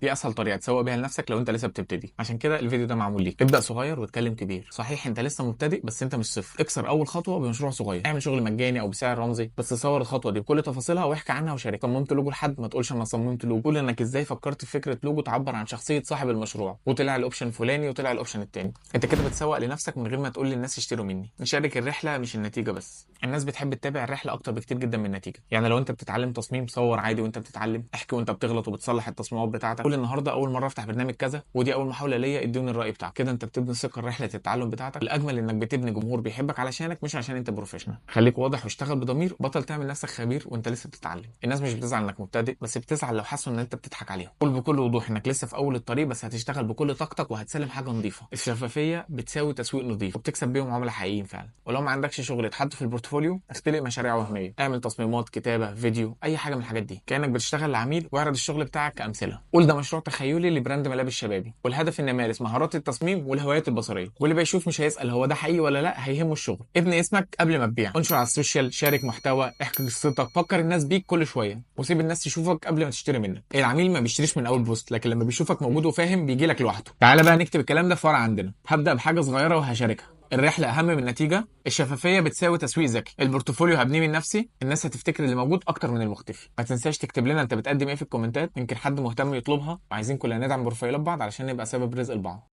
دي اسهل طريقه تسوق بيها لنفسك لو انت لسه بتبتدي، عشان كده الفيديو ده معمول ليك. ابدا صغير واتكلم كبير. صحيح انت لسه مبتدئ بس انت مش صفر. اكسر اول خطوه بمشروع صغير، اعمل شغل مجاني او بسعر رمزي، بس صور الخطوه دي بكل تفاصيلها واحكي عنها وشارك. صممت لوجو لحد، ما تقولش انا صممت لوجو، قول انك ازاي فكرت في فكره لوجو تعبر عن شخصيه صاحب المشروع، وطلع الاوبشن الفلاني وطلع الاوبشن التاني. انت كده بتسوق لنفسك من غير ما تقول للناس اشتروا مني. نشارك الرحله مش النتيجه بس. الناس بتحب تتابع الرحله اكتر بكتير جدا من النتيجه. يعني لو انت بتتعلم تصميم، صور عادي وانت بتتعلم، احكي وانت بتغلط وبتصلح التصميمات بتاعتك. قول النهارده اول مره افتح برنامج كذا، ودي اول محاوله ليا، ادوني الراي بتاعك. كده انت بتبني ثقه رحله التعلم بتاعتك. الاجمل انك بتبني جمهور بيحبك علشانك مش عشان انت بروفيشنال. خليك واضح واشتغل بضمير، بطل تعمل نفسك خبير وانت لسه بتتعلم. الناس مش بتزعل انك مبتدئ، بس بتزعل لو حسوا ان انت بتضحك عليهم. قول بكل وضوح انك لسه في اول الطريق، بس هتشتغل بكل طاقتك وهتسلم حاجه نظيفه. الشفافيه بتساوي تسويق نظيف، وبتكسب بيهم عملاء حقيقيين فعلا. ولو ما عندكش شغل يتحط في البورتفوليو، اختلق مشاريع وهميه، اعمل تصميمات، كتابه، فيديو، اي حاجه من الحاجات دي كانك بتشتغل لعميل، واعرض الشغل بتاعك كامثله. قول ده مشروع تخيلي لبراند ملابس شبابي، والهدف ان امارس مهارات التصميم والهوايات البصريه. واللي بيشوف مش هيسال هو ده حقيقي ولا لا، هيهمه الشغل. ابني اسمك قبل ما تبيع، انشر على السوشيال، شارك محتوى، احكي قصتك، فكر الناس بيك كل شويه، وسيب الناس تشوفك قبل ما تشتري منك. العميل ما بيشتريش من اول بوست، لكن لما بيشوفك موجود وفاهم بيجي لك لوحده. تعالى بقى نكتب الكلام ده في ورقه عندنا. هبدا بحاجه صغيره وهشاركها. الرحله اهم من النتيجه. الشفافيه بتساوي تسويق ذكي. البورتفوليو هبنيه من نفسي. الناس هتفتكر اللي موجود اكتر من المختفي. ما تنساش تكتب لنا انت بتقدم ايه في الكومنتات، يمكن حد مهتم يطلبها، وعايزين كلنا ندعم بروفايلات بعض علشان نبقى سبب رزق لبعض.